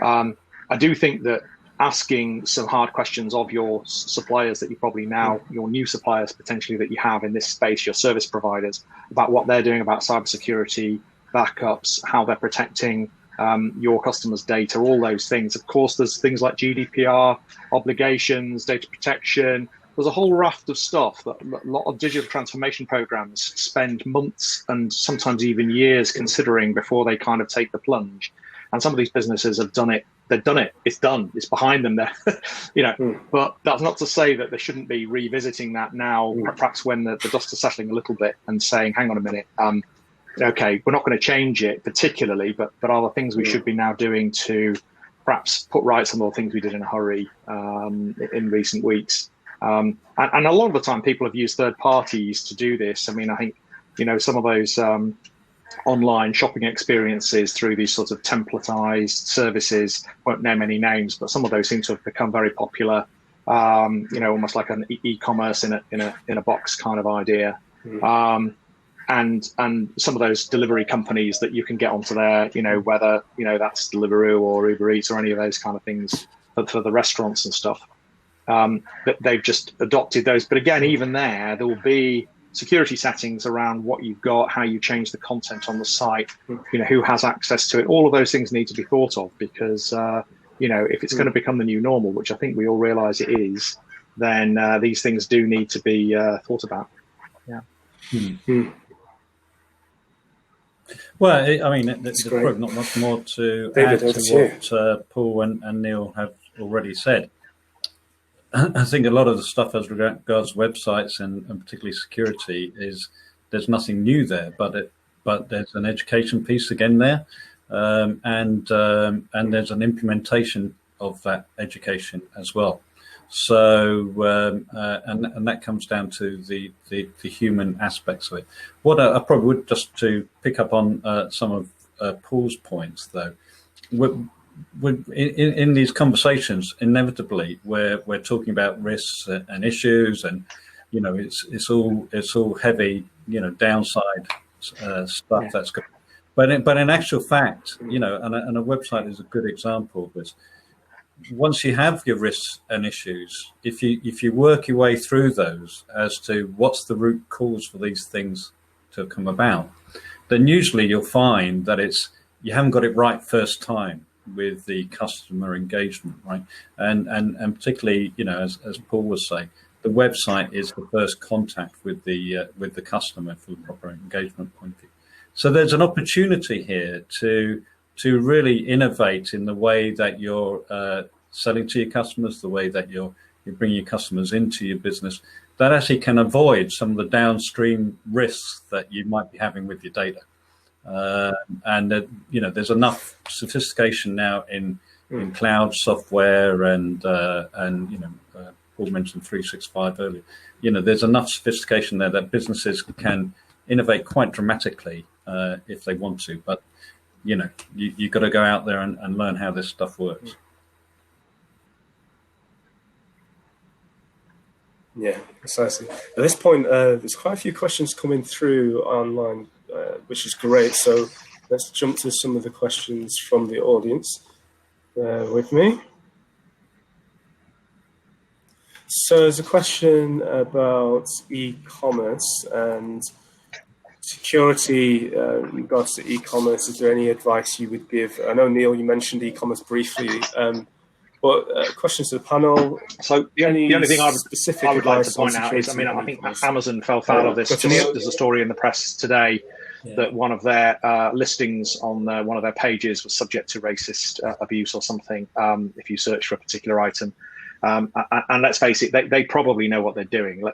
I do think that asking some hard questions of your suppliers that you probably now, your new suppliers potentially that you have in this space, your service providers, about what they're doing about cybersecurity, backups, how they're protecting your customers' data, all those things. Of course, there's things like GDPR obligations, data protection. There's a whole raft of stuff that a lot of digital transformation programs spend months and sometimes even years considering before they kind of take the plunge. And some of these businesses have done it. They've done it. It's done. It's behind them there. But that's not to say that they shouldn't be revisiting that now, perhaps when the dust is settling a little bit, and saying, hang on a minute, okay, we're not going to change it particularly, but are there things we should be now doing to perhaps put right some of the things we did in a hurry in recent weeks? And a lot of the time people have used third parties to do this. I mean, I think, some of those online shopping experiences through these sort of templatized services, won't name any names, but some of those seem to have become very popular, almost like an e-commerce in a box kind of idea. And some of those delivery companies that you can get onto there, whether, that's Deliveroo or Uber Eats or any of those kind of things for the restaurants and stuff, that they've just adopted those. But again, even there will be security settings around what you've got, how you change the content on the site, who has access to it. All of those things need to be thought of, because, if it's going to become the new normal, which I think we all realize it is, then these things do need to be thought about. Yeah. Well, I mean, there's probably not much more to add to what Paul and Neil have already said. I think a lot of the stuff as regards websites and particularly security there's nothing new there, but there's an education piece again there, and there's an implementation of that education as well. So and that comes down to the human aspects of it. What I probably would, just to pick up on some of Paul's points, though, in these conversations, inevitably we're talking about risks and issues, and it's all heavy downside stuff that's good. But in actual fact, and a website is a good example of this. Once you have your risks and issues, if you work your way through those as to what's the root cause for these things to come about, then usually you'll find that you haven't got it right first time with the customer engagement, right? And particularly, as Paul was saying, the website is the first contact with the customer for the proper engagement point of view. So there's an opportunity here to really innovate in the way that you're selling to your customers, the way that you're bringing your customers into your business, that actually can avoid some of the downstream risks that you might be having with your data. There's enough sophistication now in cloud software and Paul mentioned 365 earlier. There's enough sophistication there that businesses can innovate quite dramatically if they want to, but you've got to go out there and learn how this stuff works. Yeah, precisely. At this point, there's quite a few questions coming through online, which is great. So let's jump to some of the questions from the audience. With me. So there's a question about e-commerce and security in regards to e-commerce. Is there any advice you would give? I know, Neil, you mentioned e-commerce briefly, but But questions to the panel. So the only thing I would like to point out is, I think Amazon fell foul of this. There's a story in the press today that one of their listings on one of their pages was subject to racist abuse or something. If you search for a particular item, and let's face it, they probably know what they're doing.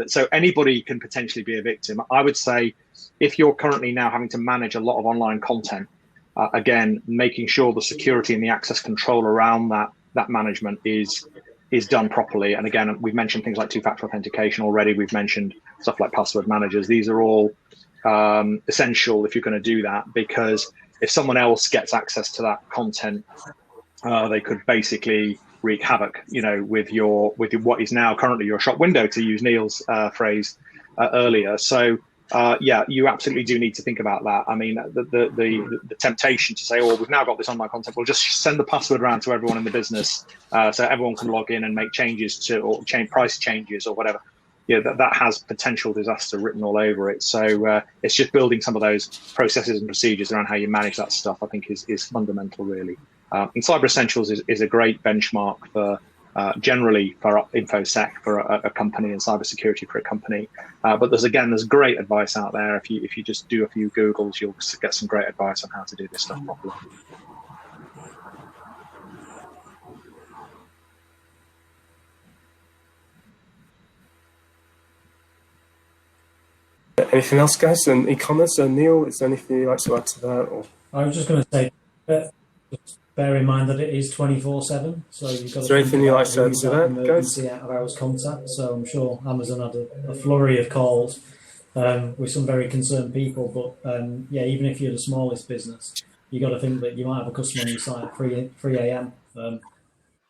So anybody can potentially be a victim. I would say, if you're currently now having to manage a lot of online content, again, making sure the security and the access control around that management is done properly. And again, we've mentioned things like two-factor authentication already. We've mentioned stuff like password managers. These are all essential if you're going to do that, because if someone else gets access to that content, they could basically wreak havoc, with what is now currently your shop window, to use Neil's phrase earlier. So. You absolutely do need to think about that. I mean, the temptation to say, "Oh, we've now got this online content. We'll just send the password around to everyone in the business, so everyone can log in and make changes or change price changes or whatever." That has potential disaster written all over it. So it's just building some of those processes and procedures around how you manage that stuff, I think, is fundamental, really. And Cyber Essentials is a great benchmark for. Generally for InfoSec for a company and cybersecurity for a company, but there's great advice out there. If you just do a few Googles, you'll get some great advice on how to do this stuff properly. Anything else, guys? And e-commerce, Neil, is there anything you'd like to add to that? Or? I was just going to say, just bear in mind that it is 24/7, so you've got to. Is there anything you'd like to add to that, guys? Out of hours contact. So I'm sure Amazon had a flurry of calls with some very concerned people. But even if you're the smallest business, you got to think that you might have a customer on your site at 3 a.m.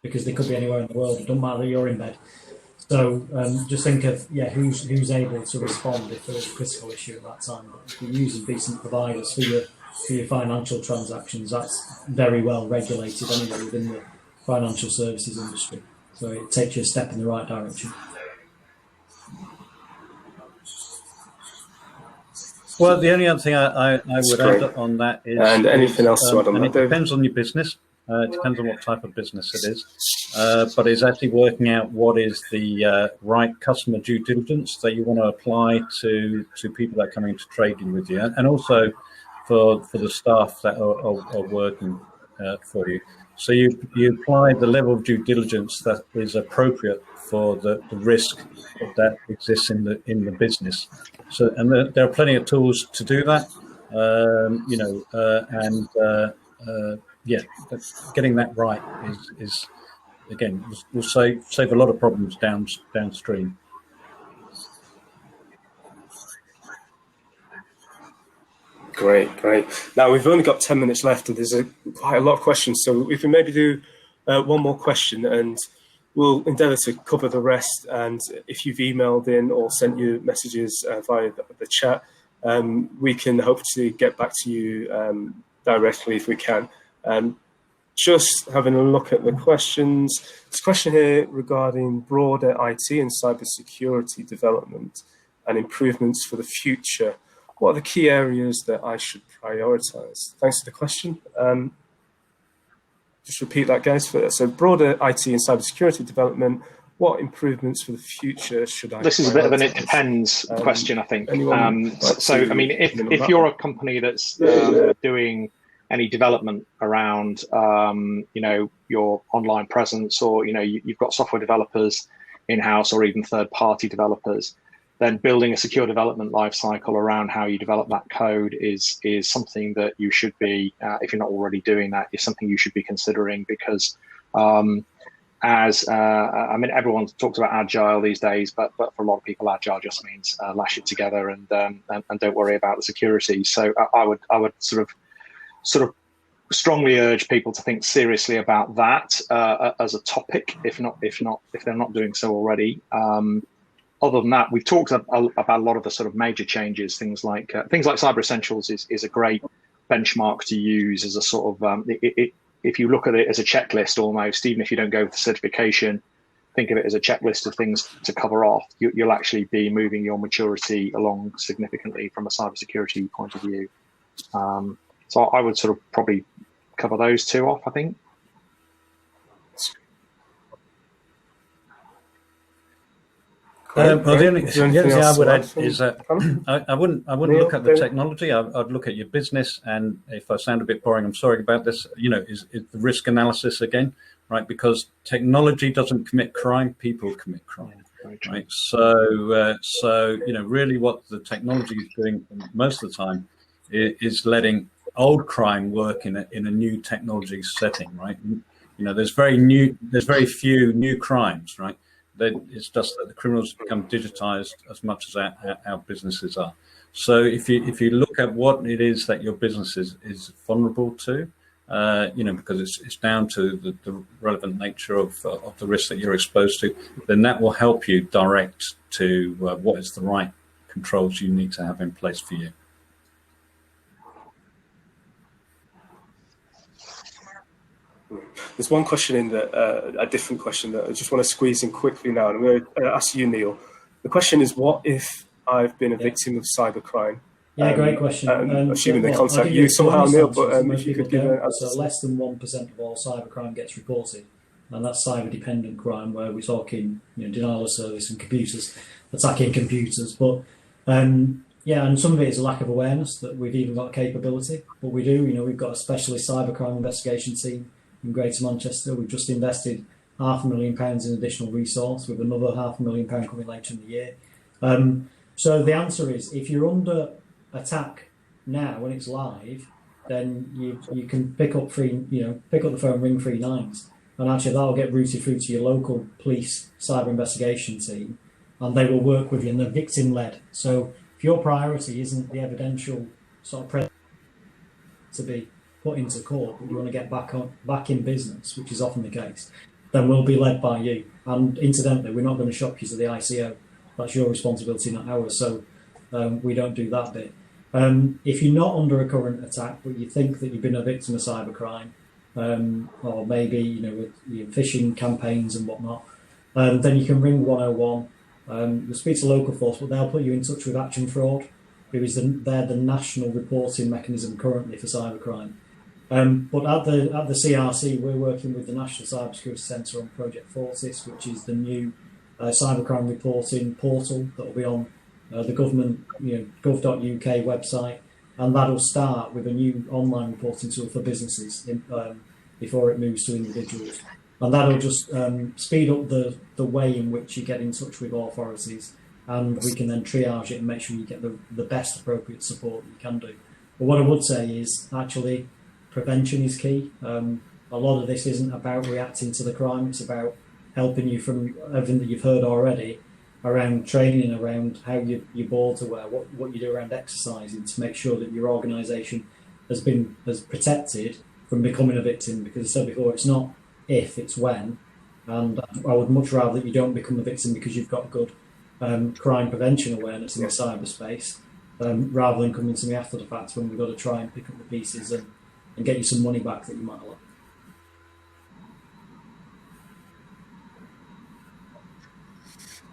Because they could be anywhere in the world. It doesn't matter, you're in bed. So just think of who's able to respond if there is a critical issue at that time. But if you're using decent providers for your financial transactions, that's very well regulated anyway within the financial services industry. So it takes you a step in the right direction. Well, the only other thing I would add on that is... And anything else to add on that, it depends on your business. It depends on what type of business it is. But it's actually working out what is the right customer due diligence that you want to apply to people that are coming into trading with you. And also for the staff that are working for you. So you apply the level of due diligence that is appropriate for the risk that exists in the business. So, and there are plenty of tools to do that, getting that right is again will save a lot of problems downstream. Great. Now we've only got 10 minutes left, and there's quite a lot of questions. So if we maybe do one more question, and we'll endeavour to cover the rest. And if you've emailed in or sent you messages via the chat, we can hope to get back to you directly if we can. Just having a look at the questions. There's a question here regarding broader IT and cybersecurity development and improvements for the future. What are the key areas that I should prioritise? Thanks for the question. Just repeat that, guys. So broader IT and cybersecurity development, what improvements for the future should I This is a bit of an it depends question, I think. I mean, if you're a company that's doing any development around, your online presence, or, you've got software developers in-house or even third-party developers, then building a secure development lifecycle around how you develop that code is something that you should be, if you're not already doing that, is something you should be considering, because everyone talks about agile these days, but for a lot of people, agile just means lash it together and don't worry about the security. So I would sort of strongly urge people to think seriously about that as a topic, if they're not doing so already. Other than that, we've talked about a lot of the sort of major changes. Things like Cyber Essentials is a great benchmark to use as a sort of if you look at it as a checklist almost, even if you don't go with the certification, think of it as a checklist of things to cover off. You'll actually be moving your maturity along significantly from a cybersecurity point of view. So I would sort of probably cover those two off, I think. Well, the only Is there thing anything I else would to add from is that Callum? I wouldn't Neil, look at the David? technology. I'd look at your business, and if I sound a bit boring, I'm sorry about this. Is the risk analysis again, right? Because technology doesn't commit crime; people commit crime, right? So really, what the technology is doing most of the time is letting old crime work in a new technology setting, right? There's very few new crimes, right? It's just that the criminals become digitized as much as our businesses are. So if you look at what it is that your business is vulnerable to, because it's down to the relevant nature of the risk that you're exposed to, then that will help you direct to what is the right controls you need to have in place for you. There's one question in a different question that I just want to squeeze in quickly now. And I'm going to ask you, Neil. The question is, what if I've been a victim of cybercrime? Yeah, great question. Assuming they contact you somehow, Neil, but if you could give an answer. So less than 1% of all cybercrime gets reported, and that's cyber-dependent crime, where we're talking denial of service and computers, attacking computers. But and some of it is a lack of awareness that we've even got capability. But we do, we've got a specialist cybercrime investigation team in Greater Manchester. We've just invested £500,000 in additional resource, with another £500,000 coming later in the year. So the answer is, if you're under attack now when it's live, then you can pick up the phone, ring 3 9s, and actually that'll get routed through to your local police cyber investigation team, and they will work with you, and they're victim led. So if your priority isn't the evidential sort of to be put into court, but you want to get back in business, which is often the case, then we'll be led by you. And incidentally, we're not going to shock you to the ICO. That's your responsibility, not ours. So we don't do that bit. If you're not under a current attack, but you think that you've been a victim of cybercrime, or maybe with your phishing campaigns and whatnot, then you can ring 101. You'll speak to local force, but they'll put you in touch with Action Fraud, who is they're the national reporting mechanism currently for cybercrime. But at the CRC, we're working with the National Cybersecurity Centre on Project Fortis, which is the new cybercrime reporting portal that will be on the government, gov.uk website, and that'll start with a new online reporting tool for businesses before it moves to individuals, and that'll just speed up the way in which you get in touch with authorities, and we can then triage it and make sure you get the best appropriate support that you can do. But what I would say is actually prevention is key. A lot of this isn't about reacting to the crime, it's about helping you from everything that you've heard already around training, around how your boards are wear, what you do around exercising to make sure that your organisation has protected from becoming a victim. Because as I said before, it's not if, it's when. And I would much rather that you don't become a victim because you've got good crime prevention awareness in the cyberspace, rather than coming to me after the fact when we've got to try and pick up the pieces and get you some money back that you might have lost.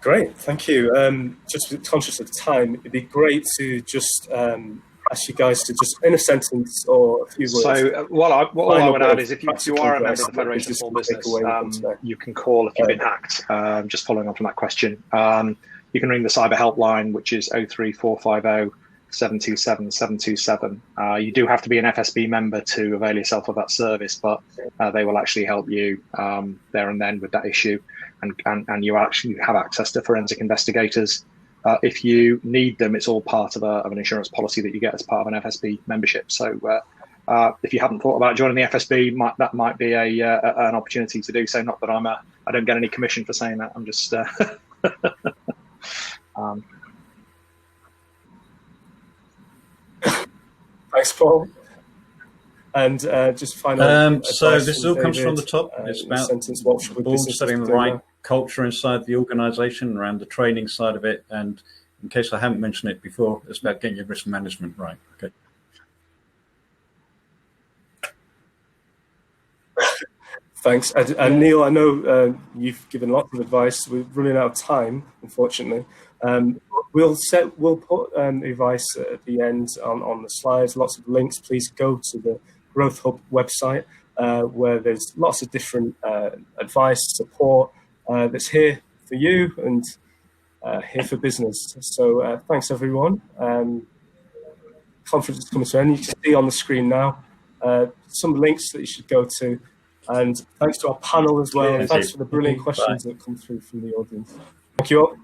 Great, thank you. Just conscious of time, it'd be great to just ask you guys to just, in a sentence or a few words. So what I would add is, if you are a member of the Federation of Small Business, you can call if you've been hacked. Just following on from that question, you can ring the cyber helpline, which is 03450 727 727. You do have to be an FSB member to avail yourself of that service, but they will actually help you there and then with that issue, and you actually have access to forensic investigators. If you need them, it's all part of an insurance policy that you get as part of an FSB membership. So if you haven't thought about joining the FSB, that might be an opportunity to do so. Not that I don't get any commission for saying that. I'm just Thanks, Paul. And just final. So this all comes from the top. It's about setting the right culture inside the organisation around the training side of it. And in case I haven't mentioned it before, it's about getting your risk management right. Okay. Thanks. And Neil, I know you've given lots of advice. We're running out of time, unfortunately. We'll put advice at the end on the slides, lots of links. Please go to the Growth Hub website, where there's lots of different advice, support that's here for you. And here for business. So thanks, everyone. Conference is coming to an end. You can see on the screen now some links that you should go to. And thanks to our panel as well. Yeah, thanks for the brilliant questions that come through from the audience. Thank you all.